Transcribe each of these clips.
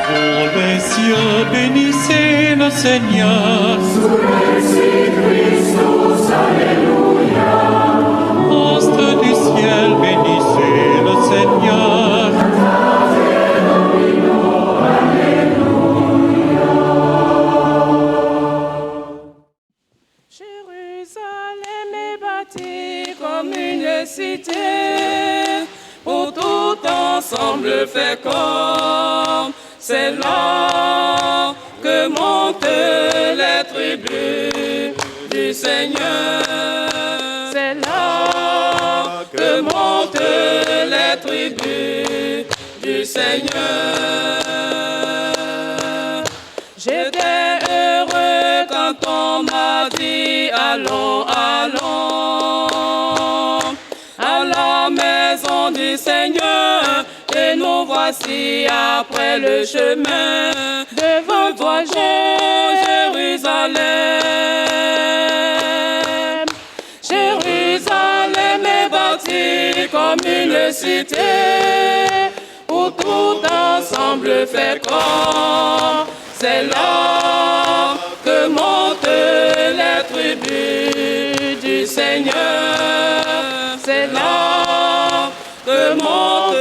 Pour les cieux, bénissez le Seigneur. Sur Christus, Alléluia. Astres du ciel, bénissez le Seigneur. Jérusalem est bâtie comme une cité, où tout ensemble fait comme. C'est là que montent les tribus du Seigneur. C'est là que montent les tribus du Seigneur. J'étais heureux quand on m'a dit allons, allons à la maison du Seigneur. Et nous voici après le chemin devant toi, Jérusalem. Jérusalem est bâtie comme une cité, où tout ensemble fait corps. C'est là que montent les tribus du Seigneur. C'est là que montent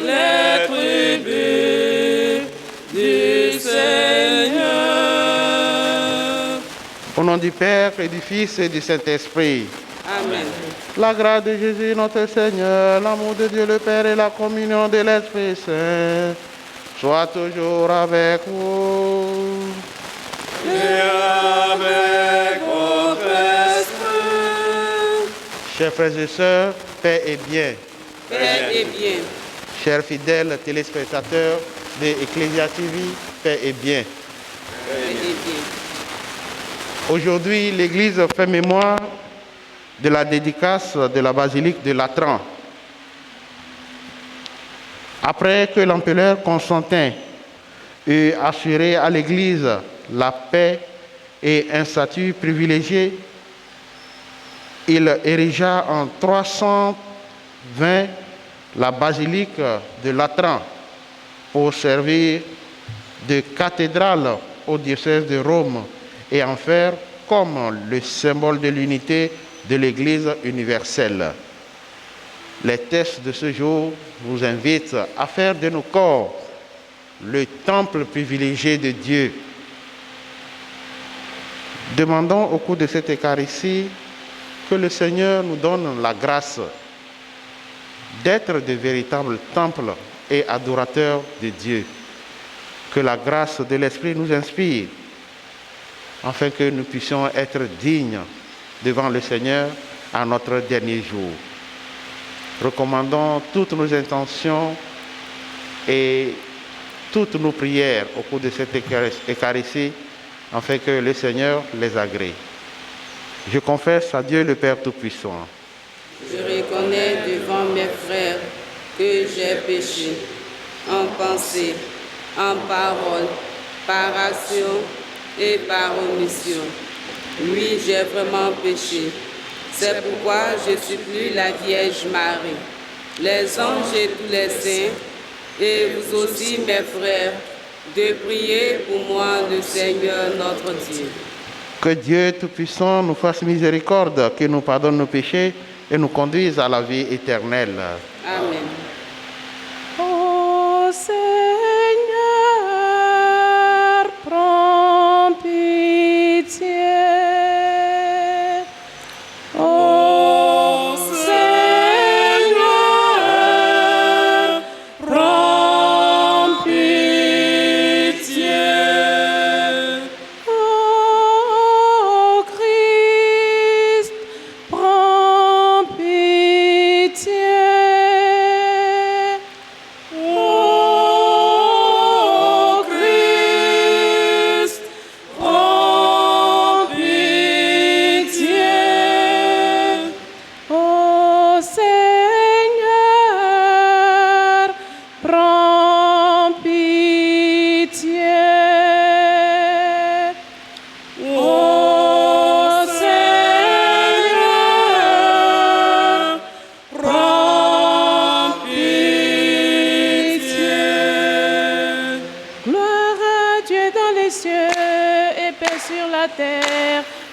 les tribus du Seigneur. Au nom du Père et du Fils et du Saint-Esprit. Amen. La grâce de Jésus notre Seigneur, l'amour de Dieu le Père et la communion de l'Esprit Saint soient toujours avec vous. Et avec votre esprit. Chers frères et sœurs, paix et bien. Paix et bien. Chers fidèles téléspectateurs de Ecclesia TV, paix et bien. Paix et bien. Aujourd'hui, l'Église fait mémoire de la dédicace de la basilique de Latran. Après que l'empereur Constantin eut assuré à l'Église la paix et un statut privilégié, il érigea en 320 la basilique de Latran pour servir de cathédrale au diocèse de Rome et en faire comme le symbole de l'unité de l'Église universelle. Les textes de ce jour nous invitent à faire de nos corps le temple privilégié de Dieu. Demandons au cours de cette Eucharistie que le Seigneur nous donne la grâce d'être de véritables temples et adorateurs de Dieu. Que la grâce de l'Esprit nous inspire afin que nous puissions être dignes devant le Seigneur à notre dernier jour. Recommandons toutes nos intentions et toutes nos prières au cours de cette Eucharistie afin que le Seigneur les agrée. Je confesse à Dieu le Père Tout-Puissant. Je reconnais devant mes frères que j'ai péché en pensée, en parole, par action et par omission. Oui, j'ai vraiment péché. C'est pourquoi je supplie la Vierge Marie, les anges et tous les saints, et vous aussi, mes frères, de prier pour moi, le Seigneur notre Dieu. Que Dieu Tout-Puissant nous fasse miséricorde, qu'il nous pardonne nos péchés et nous conduise à la vie éternelle. Amen. Ô Seigneur, prends pitié. Ô Seigneur, prends pitié. Ô Christ, prends pitié. Ô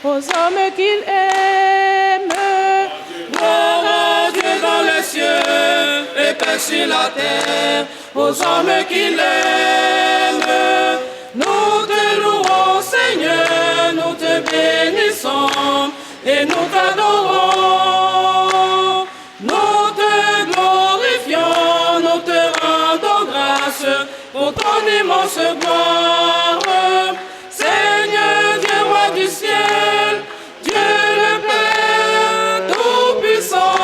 aux hommes qu'il aime. Gloire à Dieu dans les cieux et paix sur la terre, aux hommes qu'il aime. Nous te louons, Seigneur, nous te bénissons et nous t'adorons. Nous te glorifions, nous te rendons grâce pour ton immense gloire. Seigneur Dieu, roi du ciel, Dieu le Père Tout-Puissant,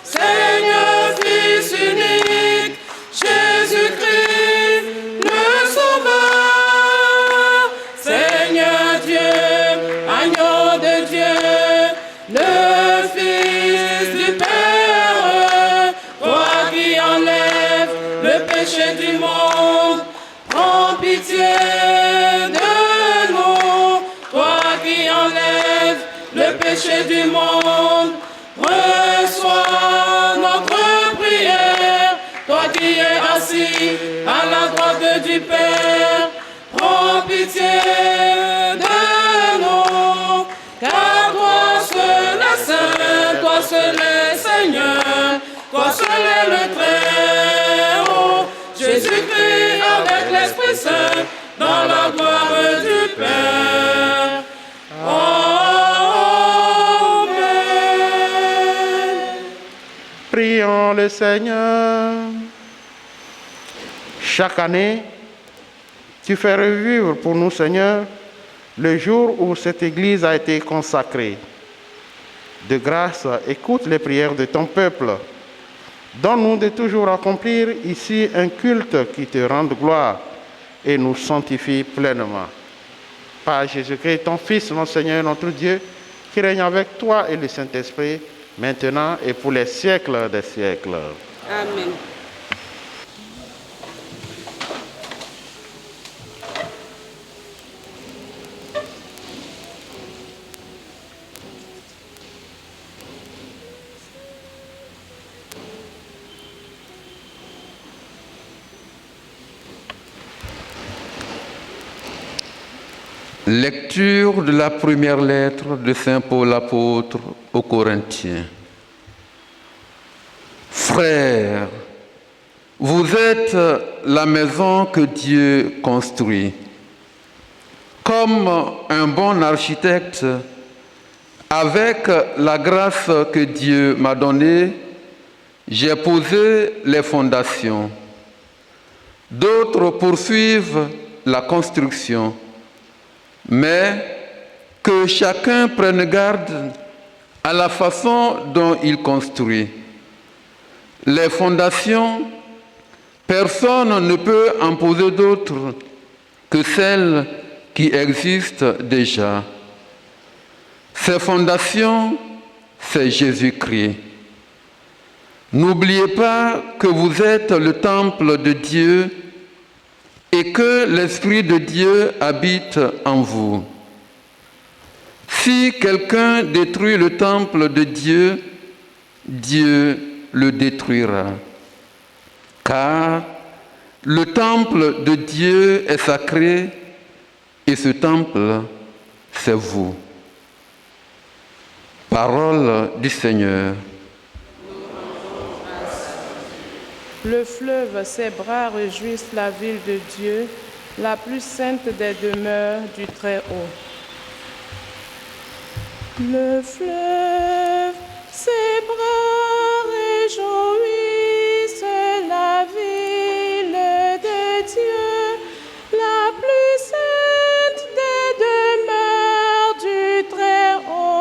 Seigneur Fils unique, Jésus-Christ, le Sauveur, Seigneur Dieu, agneau de Dieu, le Fils du Père, toi qui enlèves le péché du monde, prends pitié de nous, toi qui enlèves le péché du monde, reçois notre prière, toi qui es assis à la droite du Père, prends pitié de nous, car toi seul est saint, toi seul est Seigneur, toi seul est le Très-Haut, Jésus-Christ avec l'Esprit Saint, dans la gloire du Père. Amen. Prions le Seigneur. Chaque année, tu fais revivre pour nous, Seigneur, le jour où cette Église a été consacrée. De grâce, écoute les prières de ton peuple. Donne-nous de toujours accomplir ici un culte qui te rende gloire et nous sanctifie pleinement. Par Jésus-Christ, ton Fils, notre Seigneur, notre Dieu, qui règne avec toi et le Saint-Esprit, maintenant et pour les siècles des siècles. Amen. Lecture de la première lettre de Saint Paul apôtre aux Corinthiens. Frères, vous êtes la maison que Dieu construit. Comme un bon architecte, avec la grâce que Dieu m'a donnée, j'ai posé les fondations. D'autres poursuivent la construction. Mais que chacun prenne garde à la façon dont il construit. Les fondations, personne ne peut en poser d'autres que celles qui existent déjà. Ces fondations, c'est Jésus-Christ. N'oubliez pas que vous êtes le temple de Dieu et que l'Esprit de Dieu habite en vous. Si quelqu'un détruit le temple de Dieu, Dieu le détruira. Car le temple de Dieu est sacré et ce temple, c'est vous. Parole du Seigneur. Le fleuve, ses bras réjouissent la ville de Dieu, la plus sainte des demeures du Très-Haut. Le fleuve, ses bras réjouissent la ville de Dieu, la plus sainte des demeures du Très-Haut.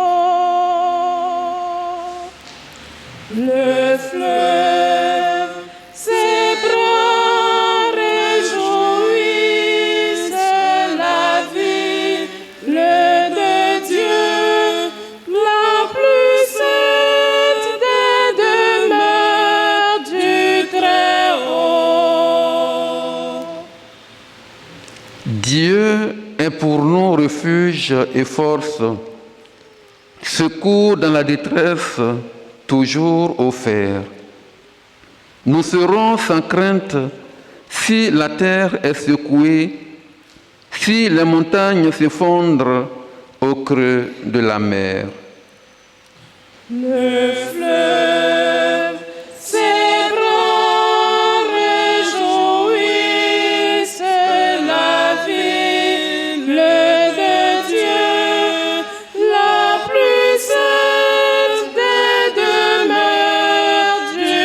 Le fleuve, ses bras réjouissent la ville de Dieu, la plus sainte des demeures du Très-Haut. Dieu est pour nous refuge et force, secours dans la détresse, toujours offert. Nous serons sans crainte si la terre est secouée, si les montagnes s'effondrent au creux de la mer. Le fleuve, ses bras réjouissent la ville de Dieu, la plus sainte des demeures du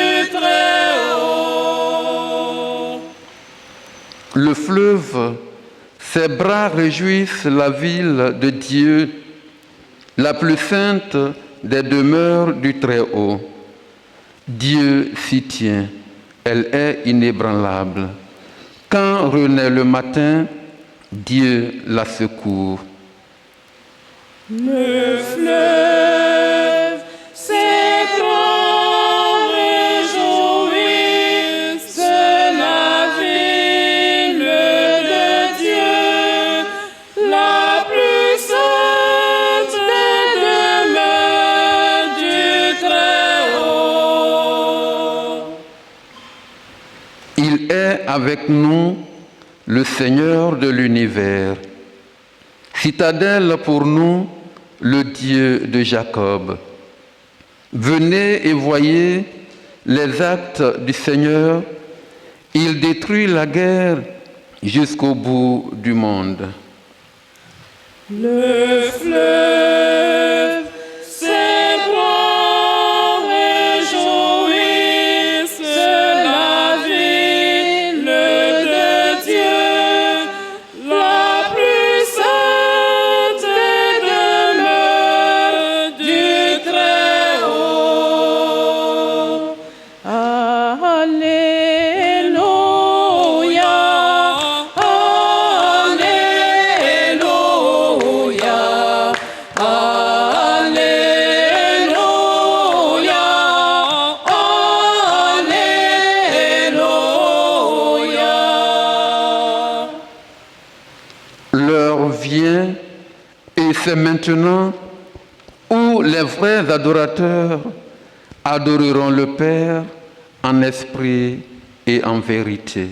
Très-Haut. Le fleuve, ses bras réjouissent la ville de Dieu, la plus sainte des demeures du Très-Haut. Dieu s'y tient, elle est inébranlable. Quand renaît le matin, Dieu la secourt. Le fleuve, ses bras réjouissent la ville de Dieu, la plus sainte des demeures du Très-Haut. Il est avec nous, le Seigneur de l'univers. Citadelle pour nous, le Dieu de Jacob. Venez et voyez les actes du Seigneur. Il détruit la guerre jusqu'au bout du monde. Le fleuve, ses bras réjouissent la ville de Dieu, la plus sainte des demeures du Très-Haut. Alléluia, Alléluia, Alléluia, Alléluia. L'heure vient, et c'est maintenant, où les vrais adorateurs adoreront le Père en esprit et en vérité.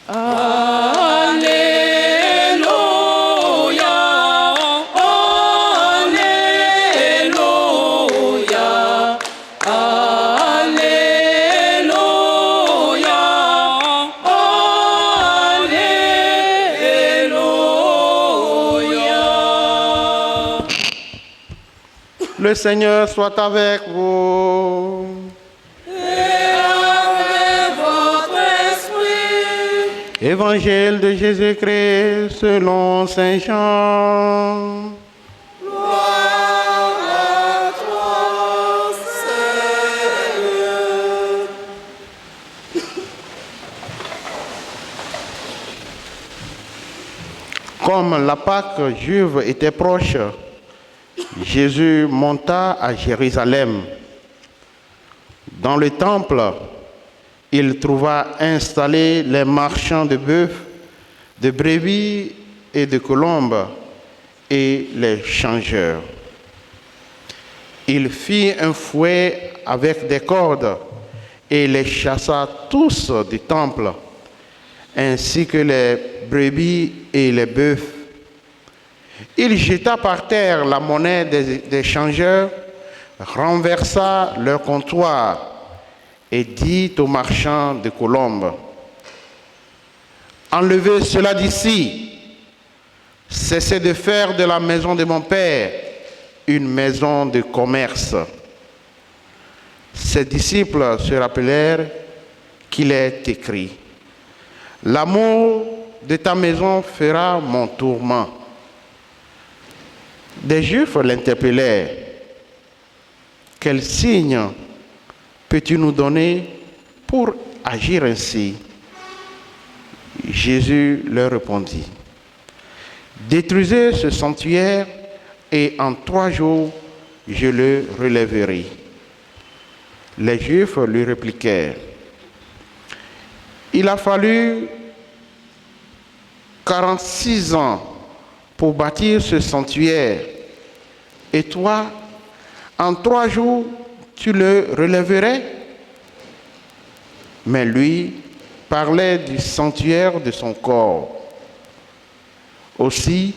Alléluia, Alléluia, Alléluia, Alléluia. Le Seigneur soit avec vous. Et avec votre esprit. Évangile de Jésus-Christ selon Saint Jean. Gloire à toi, Seigneur. Comme la Pâque juive était proche, Jésus monta à Jérusalem. Dans le temple, il trouva installés les marchands de bœufs, de brebis et de colombes et les changeurs. Il fit un fouet avec des cordes et les chassa tous du temple, ainsi que les brebis et les bœufs. Il jeta par terre la monnaie des changeurs, renversa leur comptoir et dit aux marchands de colombes, « Enlevez cela d'ici, cessez de faire de la maison de mon Père une maison de commerce. » Ses disciples se rappelèrent qu'il est écrit, « L'amour de ta maison fera mon tourment. » Des Juifs l'interpellèrent, « Quel signe peux-tu nous donner pour agir ainsi ?» Jésus leur répondit, « Détruisez ce sanctuaire et en 3 jours je le relèverai. » Les Juifs lui répliquèrent, « Il a fallu 46 ans pour bâtir ce sanctuaire, et toi, en 3 jours, tu le relèverais ?» Mais lui parlait du sanctuaire de son corps. Aussi,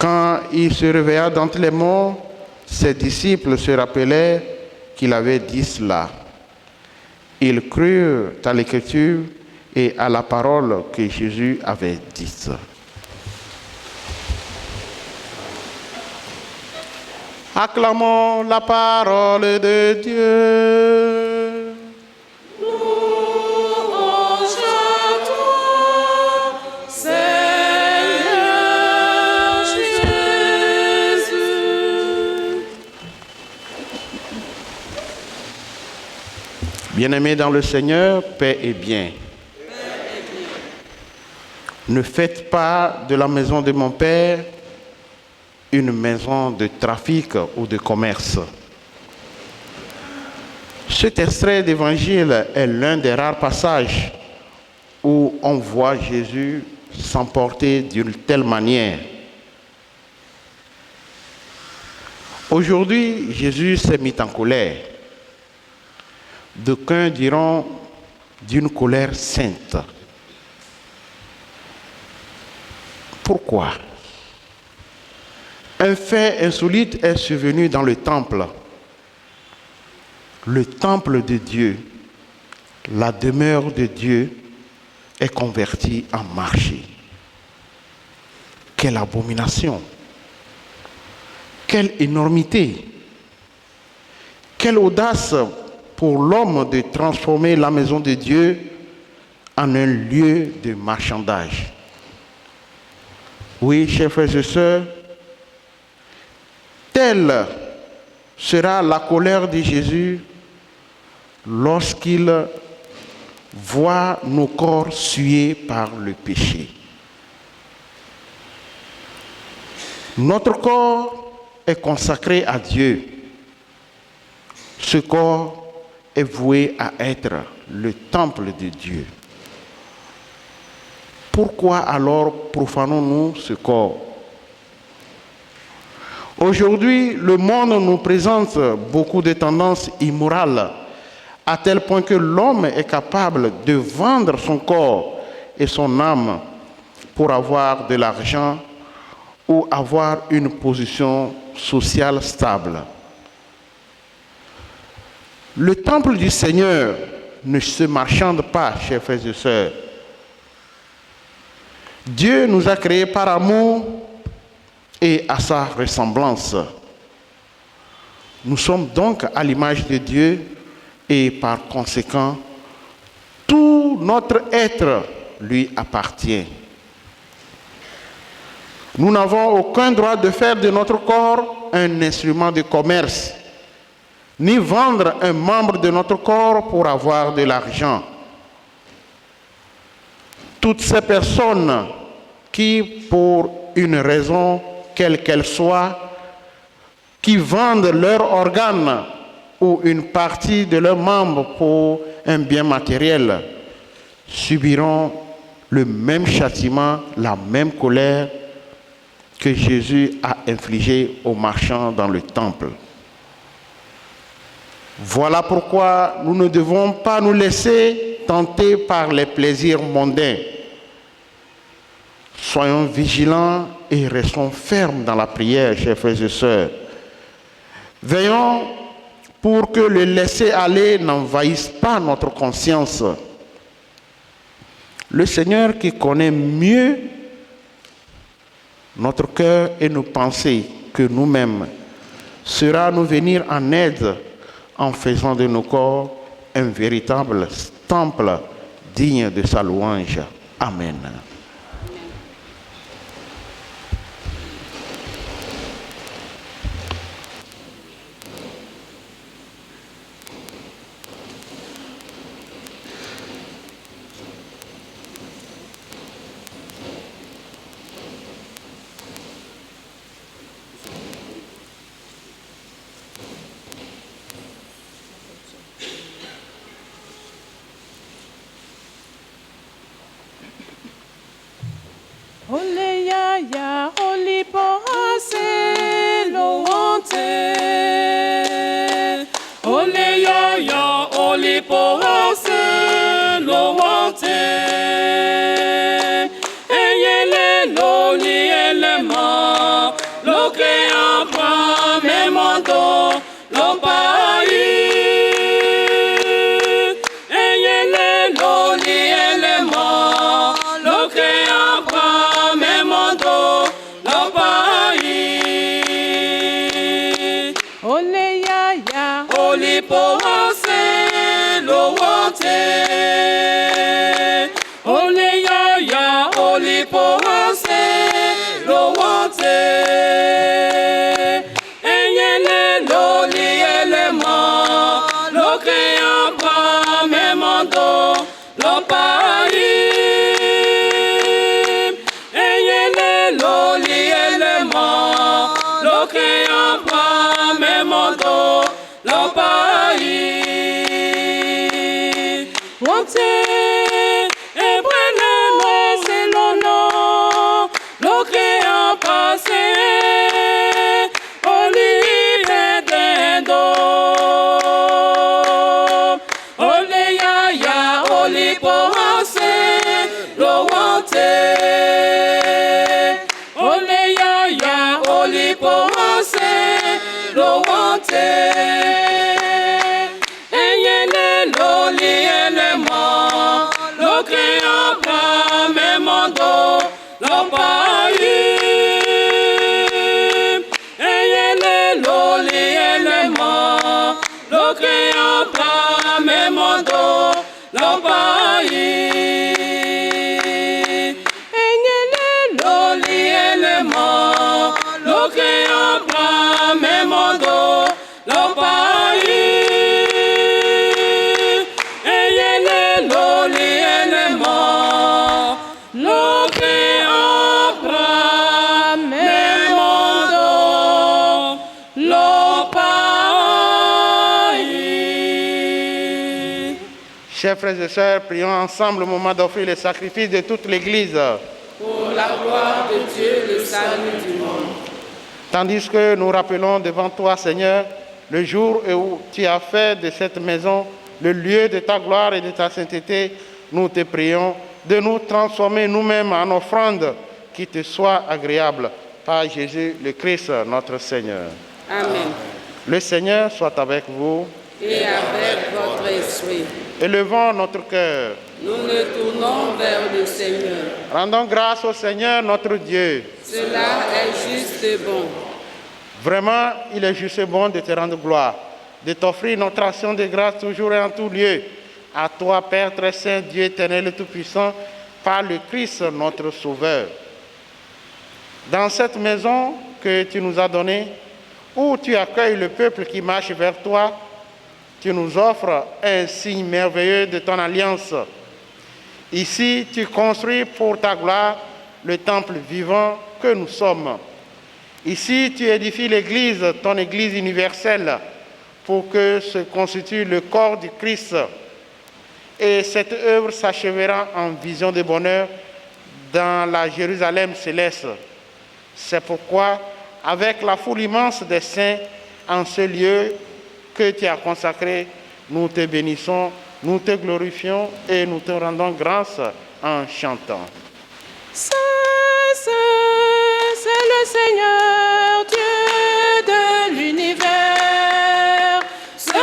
Quand il se réveilla d'entre les morts, ses disciples se rappelaient qu'il avait dit cela. Ils crurent à l'Écriture et à la parole que Jésus avait dite. Acclamons la parole de Dieu. Louange à toi, Seigneur Jésus. Bien-aimés dans le Seigneur, paix et bien. Ne faites pas de la maison de mon Père une maison de trafic ou de commerce. Cet extrait d'évangile est l'un des rares passages où on voit Jésus s'emporter d'une telle manière. Aujourd'hui, Jésus s'est mis en colère. D'aucuns diront d'une colère sainte. Pourquoi? Un fait insolite est survenu dans le temple. Le temple de Dieu, la demeure de Dieu, est convertie en marché. Quelle abomination! Quelle énormité! Quelle audace pour l'homme de transformer la maison de Dieu en un lieu de marchandage. Oui, chers frères et sœurs, telle sera la colère de Jésus lorsqu'il voit nos corps souillés par le péché. Notre corps est consacré à Dieu. Ce corps est voué à être le temple de Dieu. Pourquoi alors profanons-nous ce corps? Aujourd'hui, le monde nous présente beaucoup de tendances immorales, à tel point que l'homme est capable de vendre son corps et son âme pour avoir de l'argent ou avoir une position sociale stable. Le temple du Seigneur ne se marchande pas, chers frères et sœurs. Dieu nous a créés par amour et à sa ressemblance. Nous sommes donc à l'image de Dieu et par conséquent, tout notre être lui appartient. Nous n'avons aucun droit de faire de notre corps un instrument de commerce, ni vendre un membre de notre corps pour avoir de l'argent. Toutes ces personnes qui, pour une raison quelle qu'elle soit, qui vendent leurs organes ou une partie de leurs membres pour un bien matériel, subiront le même châtiment, la même colère que Jésus a infligé aux marchands dans le temple. Voilà pourquoi nous ne devons pas nous laisser tenter par les plaisirs mondains. Soyons vigilants et restons fermes dans la prière, chers frères et sœurs. Veillons pour que le laisser-aller n'envahisse pas notre conscience. Le Seigneur qui connaît mieux notre cœur et nos pensées que nous-mêmes saura nous venir en aide en faisant de nos corps un véritable temple digne de sa louange. Amen. Ole ya ya, oli pohase lo wante. Ole ya ya, oli pohase lo wante. Eyele lo ni elema, montez, et brûlez-nous selon nous, le créant passé, au libre d'Endo. Ole ya ya, ole pohase, lo wante. Ole ya ya, ole pohase, lo wante. Eyele loli elemo, lo créant pas même mondo, lo paï. Eyele loli elemo, lo créant pas même mondo, lo paï. Eyele loli elemo, lo créant pas même mondo, lo paï. Eyele loli elemo, lo créant pas même mondo, lo paï. Chers frères et sœurs, prions ensemble au moment d'offrir les sacrifices de toute l'Église. Pour la gloire de Dieu, le salut du monde. Tandis que nous rappelons devant toi, Seigneur, le jour où tu as fait de cette maison le lieu de ta gloire et de ta sainteté, nous te prions de nous transformer nous-mêmes en offrande qui te soit agréable par Jésus le Christ, notre Seigneur. Amen. Le Seigneur soit avec vous. Et avec votre esprit, Élevons notre cœur. nous nous tournons vers le Seigneur. Rendons grâce au Seigneur, notre Dieu. Cela est juste et bon. Vraiment, il est juste et bon de te rendre gloire, de t'offrir notre action de grâce toujours et en tout lieu. À toi, Père très saint, Dieu éternel et tout-puissant, par le Christ, notre Sauveur. Dans cette maison que tu nous as donnée, où tu accueilles le peuple qui marche vers toi, tu nous offres un signe merveilleux de ton alliance. Ici, tu construis pour ta gloire le temple vivant que nous sommes. Ici, tu édifies l'Église, ton Église universelle, pour que se constitue le corps du Christ. Et cette œuvre s'achèvera en vision de bonheur dans la Jérusalem céleste. C'est pourquoi, avec la foule immense des saints, en ce lieu que tu as consacré, nous te bénissons, nous te glorifions et nous te rendons grâce en chantant. C'est le Seigneur, Dieu de l'univers. C'est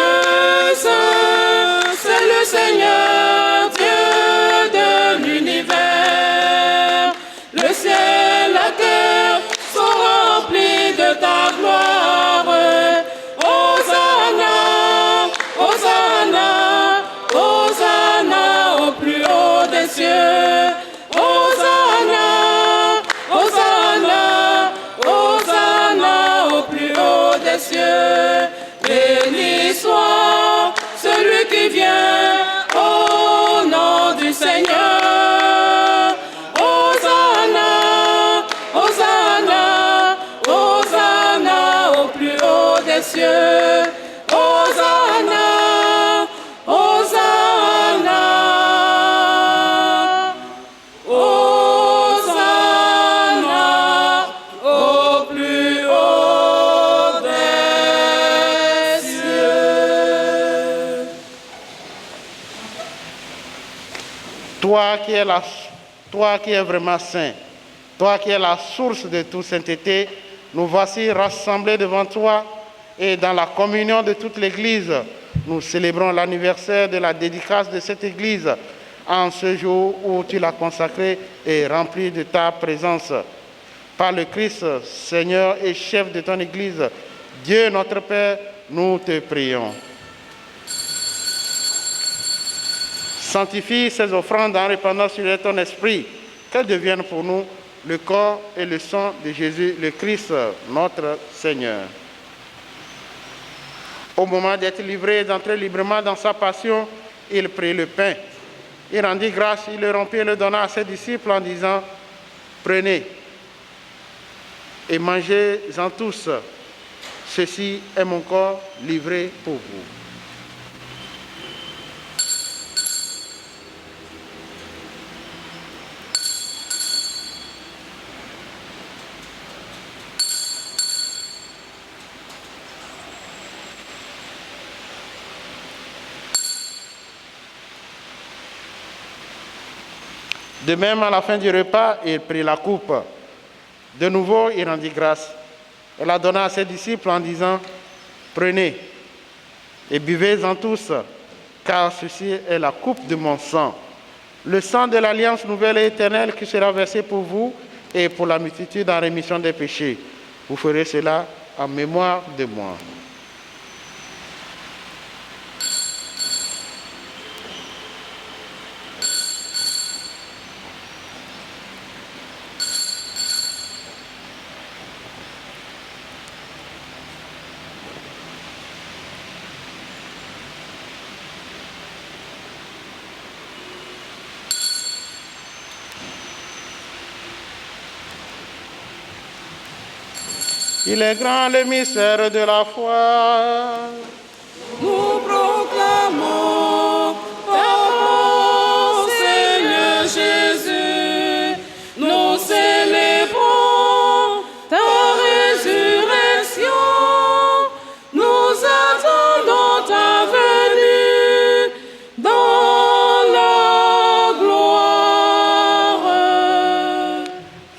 le Seigneur, Dieu de l'univers. Le ciel, la terre sont remplis de ta gloire. Hosanna, Hosanna, Hosanna au plus haut des cieux. Hosanna, Hosanna, Hosanna au plus haut des cieux. Béni soit celui qui vient au nom du Seigneur. Hosanna, Hosanna, Hosanna au plus haut des cieux. Hosanna, Hosanna, Hosanna au plus haut des cieux. Toi qui es vraiment saint, toi qui es la source de toute sainteté, nous voici rassemblés devant toi et dans la communion de toute l'Église. Nous célébrons l'anniversaire de la dédicace de cette Église en ce jour où tu l'as consacrée et remplie de ta présence. Par le Christ, Seigneur et chef de ton Église, Dieu notre Père, nous te prions. Sanctifie ces offrandes en répandant sur elles ton esprit, qu'elles deviennent pour nous le corps et le sang de Jésus, le Christ, notre Seigneur. Au moment d'être livré et d'entrer librement dans sa passion, il prit le pain. Il rendit grâce, il le rompit et le donna à ses disciples en disant, « Prenez et mangez-en tous. Ceci est mon corps livré pour vous. » De même, à la fin du repas, il prit la coupe. De nouveau, il rendit grâce. Il la donna à ses disciples en disant, « Prenez et buvez-en tous, car ceci est la coupe de mon sang, le sang de l'alliance nouvelle et éternelle qui sera versé pour vous et pour la multitude en rémission des péchés. Vous ferez cela en mémoire de moi. » Il est grand le mystère de la foi. Nous proclamons ton Seigneur Jésus, nous célébrons ta résurrection, nous attendons ta venue dans la gloire.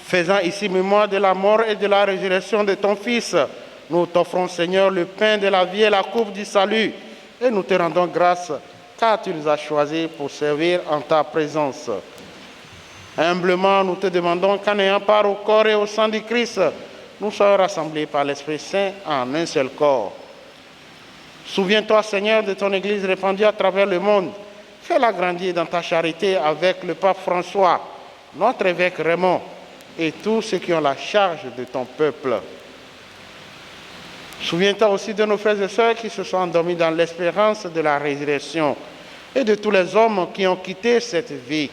Faisant ici mémoire de la mort et de la résurrection de ton Fils, nous t'offrons, Seigneur, le pain de la vie et la coupe du salut, et nous te rendons grâce, car tu nous as choisis pour servir en ta présence. Humblement, nous te demandons qu'en ayant part au corps et au sang du Christ, nous soyons rassemblés par l'Esprit Saint en un seul corps. Souviens-toi, Seigneur, de ton Église répandue à travers le monde. Fais-la grandir dans ta charité avec le pape François, notre évêque Raymond, et tous ceux qui ont la charge de ton peuple. Souviens-toi aussi de nos frères et sœurs qui se sont endormis dans l'espérance de la résurrection et de tous les hommes qui ont quitté cette vie.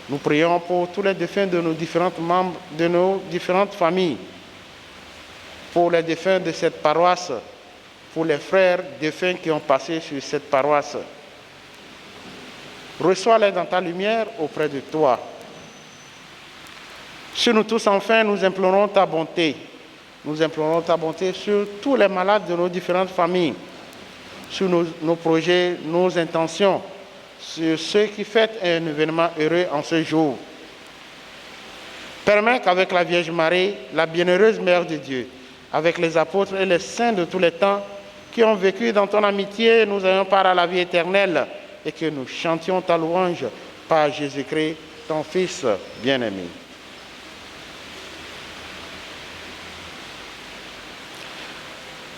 Nous prions pour tous les défunts de nos différentes membres, de nos différentes familles, pour les défunts de cette paroisse, pour les frères défunts qui ont passé sur cette paroisse. Reçois-les dans ta lumière auprès de toi. Sur nous tous, enfin, nous implorons ta bonté. Nous implorons ta bonté sur tous les malades de nos différentes familles, sur nos projets, nos intentions, sur ceux qui fêtent un événement heureux en ce jour. Permets qu'avec la Vierge Marie, la bienheureuse Mère de Dieu, avec les apôtres et les saints de tous les temps qui ont vécu dans ton amitié, nous ayons part à la vie éternelle et que nous chantions ta louange par Jésus-Christ, ton Fils bien-aimé.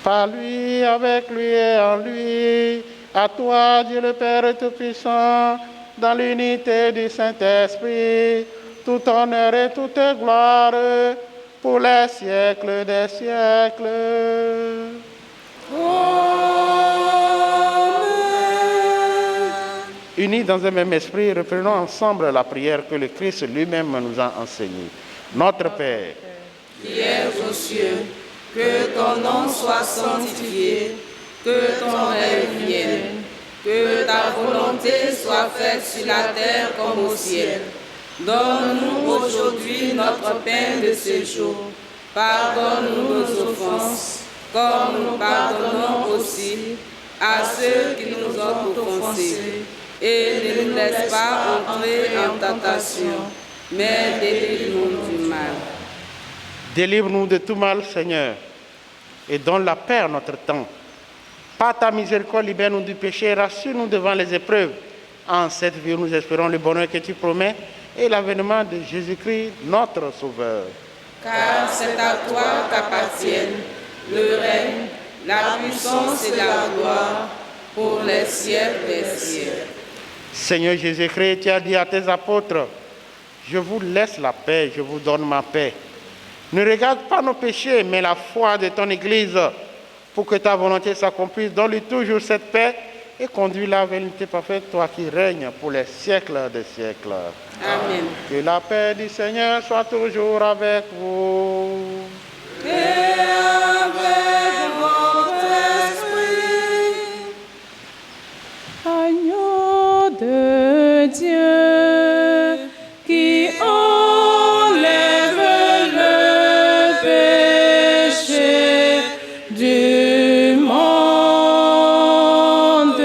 Par lui, avec lui et en lui, à toi, Dieu le Père Tout-Puissant, dans l'unité du Saint-Esprit, tout honneur et toute gloire pour les siècles des siècles. Amen. Unis dans un même esprit, reprenons ensemble la prière que le Christ lui-même nous a enseignée. Notre Père, qui es aux cieux, que ton nom soit sanctifié, que ton règne vienne, que ta volonté soit faite sur la terre comme au ciel. Donne-nous aujourd'hui notre pain de ce jour. Pardonne-nous nos offenses, comme nous pardonnons aussi à ceux qui nous ont offensés. Et ne nous laisse pas entrer en tentation, mais délivre-nous du mal. délivre-nous de tout mal, Seigneur, et donne la paix à notre temps. Par ta miséricorde, libère-nous du péché et rassure-nous devant les épreuves. En cette vie, nous espérons le bonheur que tu promets et l'avènement de Jésus-Christ, notre Sauveur. Car c'est à toi qu'appartiennent le règne, la puissance et la gloire pour les siècles des siècles. Seigneur Jésus-Christ, tu as dit à tes apôtres, je vous laisse la paix, je vous donne ma paix. Ne regarde pas nos péchés, mais la foi de ton Église, pour que ta volonté s'accomplisse. Donne-lui toujours cette paix et conduis-la vers l'unité parfaite, toi qui règnes pour les siècles des siècles. Amen. Que la paix du Seigneur soit toujours avec vous. Et avec votre esprit. Agneau de Dieu qui enlève le péché du monde,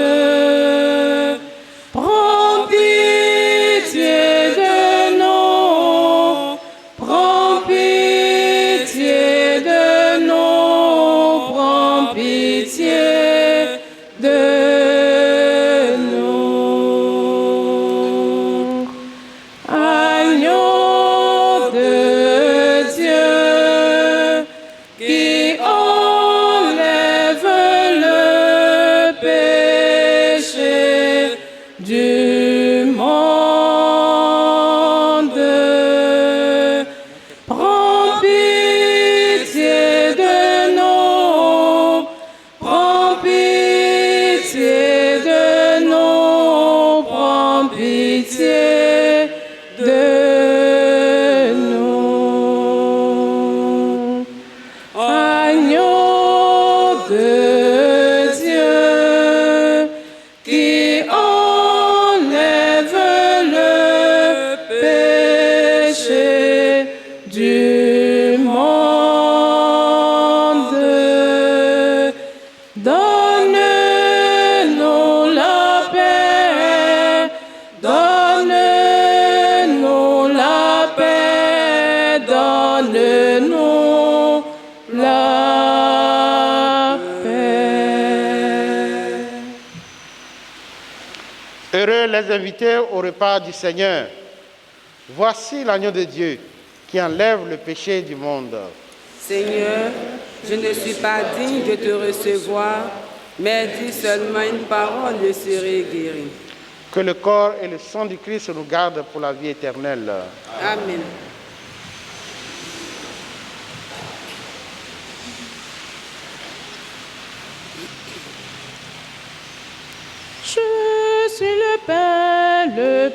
prends pitié pitié de nous. Agneau de Dieu qui enlève le péché du monde, donne-nous la paix, donne-nous la paix, donne-nous la paix. Heureux les invités au repas du Seigneur. Voici l'agneau de Dieu qui enlève le péché du monde. Seigneur, je ne suis pas digne de te recevoir, mais dis seulement une parole, je serai guéri. Que le corps et le sang du Christ nous gardent pour la vie éternelle. Amen. Je suis le pain de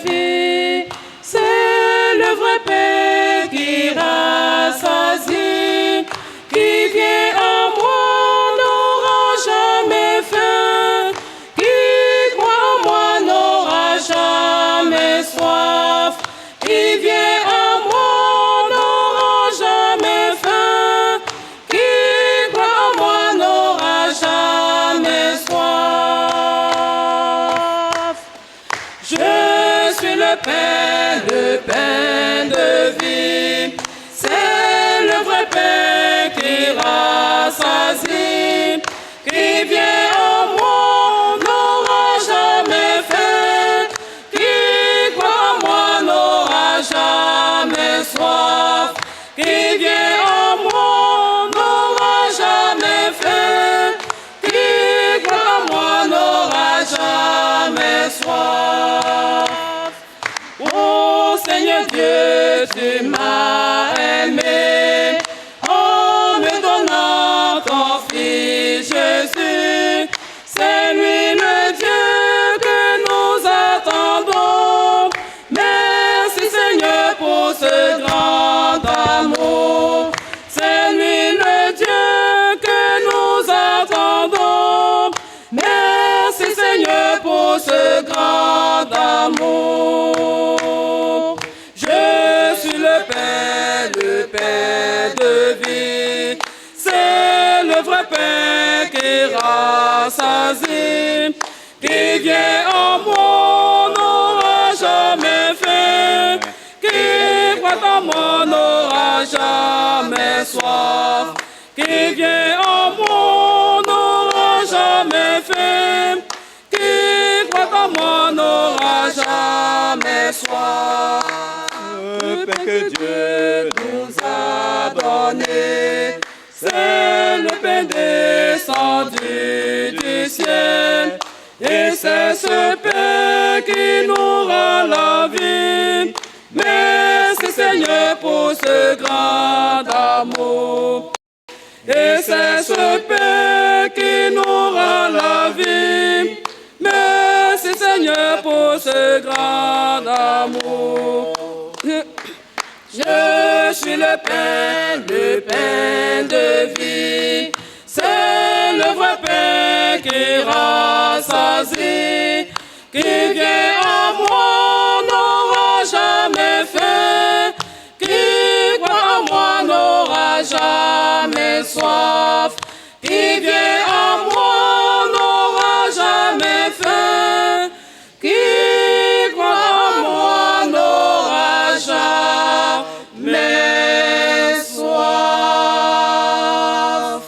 vie. C'est le vrai pain qui rassasie, qui vient à moi n'aura jamais faim, qui croit en moi n'aura jamais soif, qui vient à moi n'aura jamais faim, qui croit en moi n'aura jamais soif. Je suis le pain de vie. C'est le vrai pain qui rassasie, qui vient en moi n'aura jamais faim, qui croit en moi n'aura jamais soif, qui vient en moi n'aura jamais faim, qui croit en moi n'aura jamais soif. Oh Seigneur Dieu, tu m'as aimé en me donnant ton Fils Jésus. C'est lui le Dieu que nous attendons. Merci Seigneur pour ce grand amour. C'est lui le Dieu que nous attendons. Merci Seigneur pour ce grand amour. Je suis le pain de vie. C'est le vrai pain qui rassasie, qui vient en moi n'aura jamais faim, qui croit en moi n'aura jamais soif, qui vient en moi n'aura jamais faim, qui croit en moi n'aura jamais soif. Le pain que Dieu nous a donné, c'est le pain descendu du ciel, et c'est ce pain qui nous rend la vie. Merci Seigneur pour ce grand amour. Et c'est ce pain qui nous rend la vie. Merci Seigneur pour ce grand amour. Je suis le pain de vie. C'est le vrai pain qui rassasie, qui vient en moi n'aura jamais faim, qui croit en moi n'aura jamais soif, qui vient en moi n'aura jamais faim, qui croit en moi n'aura jamais soif.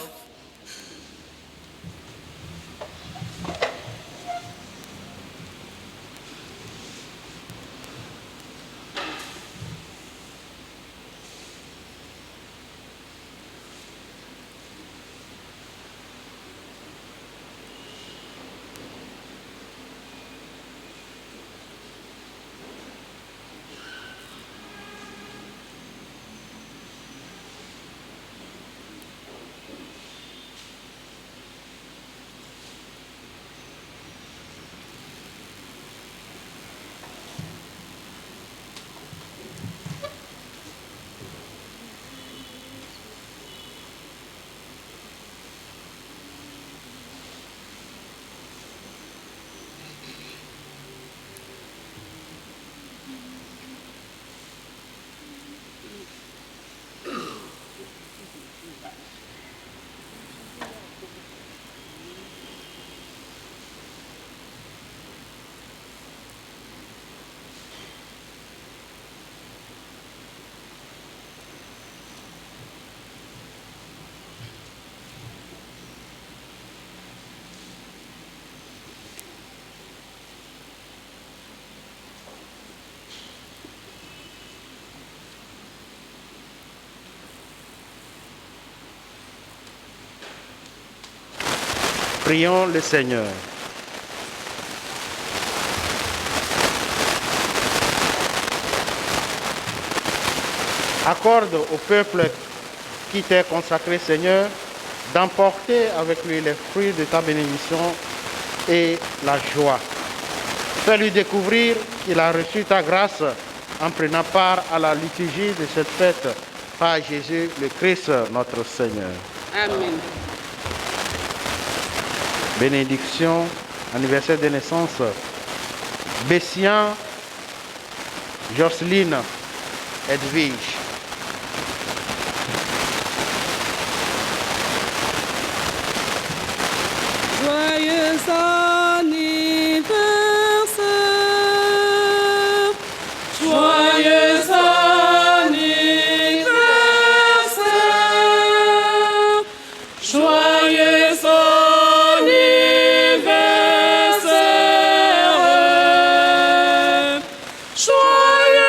Prions le Seigneur. Accorde au peuple qui t'est consacré, Seigneur, d'emporter avec lui les fruits de ta bénédiction et la joie. Fais-lui découvrir qu'il a reçu ta grâce en prenant part à la liturgie de cette fête par Jésus le Christ, notre Seigneur. Amen. Bénédiction, anniversaire de naissance, Bessian, Jocelyne, Edwige. Joyeux anniversaire, joyeux anniversaire, joyeux anniversaire, joyeux anniversaire.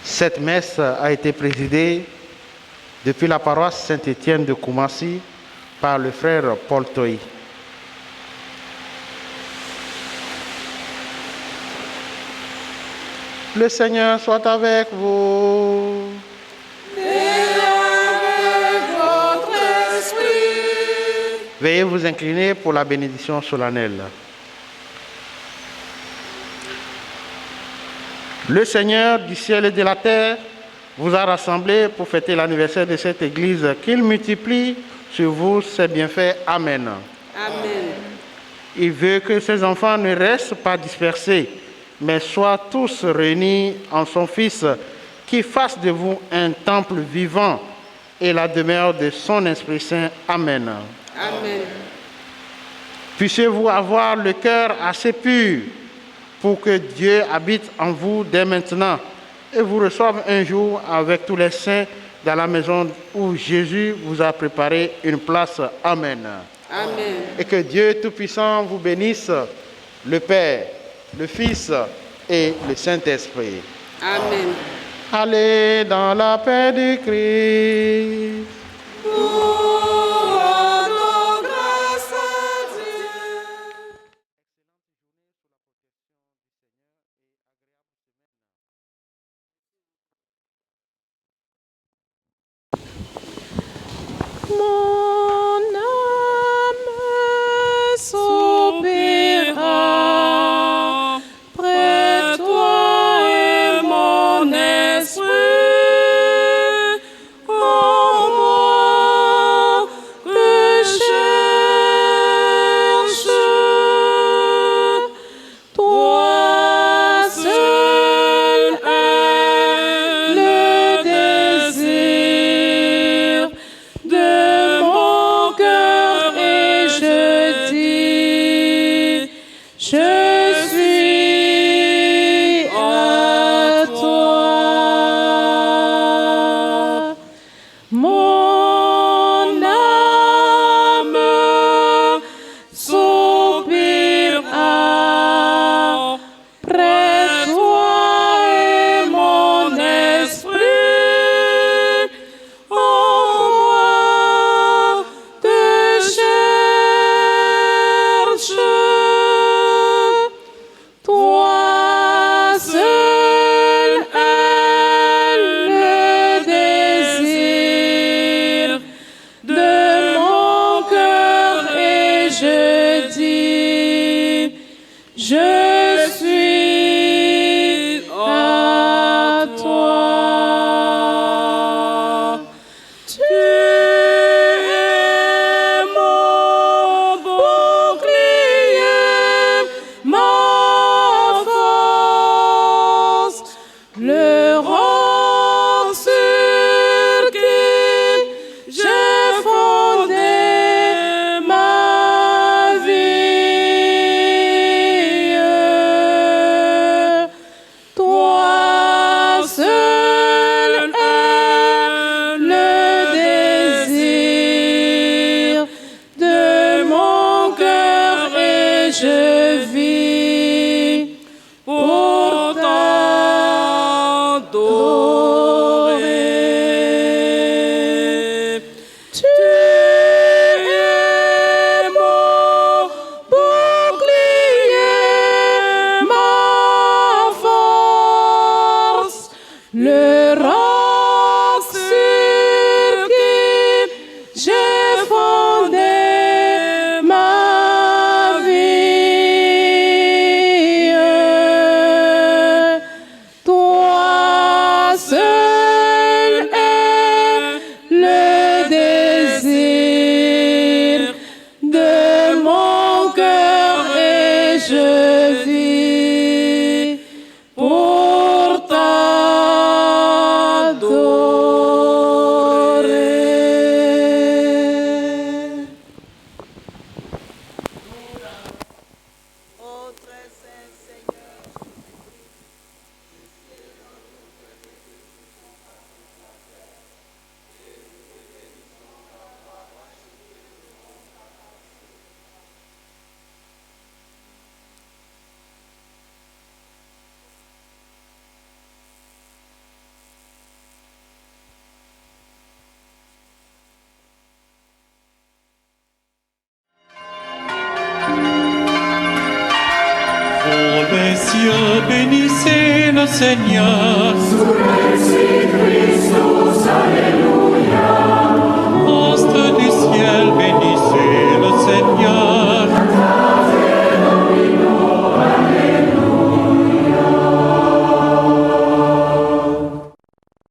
Cette messe a été présidée depuis la paroisse Saint-Étienne de Koumassi par le frère Paul Toy. Le Seigneur soit avec vous. Et avec votre esprit. Veuillez vous incliner pour la bénédiction solennelle. Le Seigneur du ciel et de la terre vous a rassemblés pour fêter l'anniversaire de cette Église. Qu'il multiplie sur vous ses bienfaits. Amen. Amen. Il veut que ses enfants ne restent pas dispersés, mais soient tous réunis en son Fils, qui fasse de vous un temple vivant et la demeure de son Esprit Saint. Amen. Amen. Puissiez-vous avoir le cœur assez pur pour que Dieu habite en vous dès maintenant et vous reçoive un jour avec tous les saints dans la maison où Jésus vous a préparé une place. Amen. Amen. Et que Dieu Tout-Puissant vous bénisse, le Père, le Fils et le Saint-Esprit. Amen. Allez dans la paix du Christ. Rendons grâce à Dieu. Mon âme soupira près toi et mon esprit, oh Pour les cieux, bénissez le Seigneur. Sur Christus,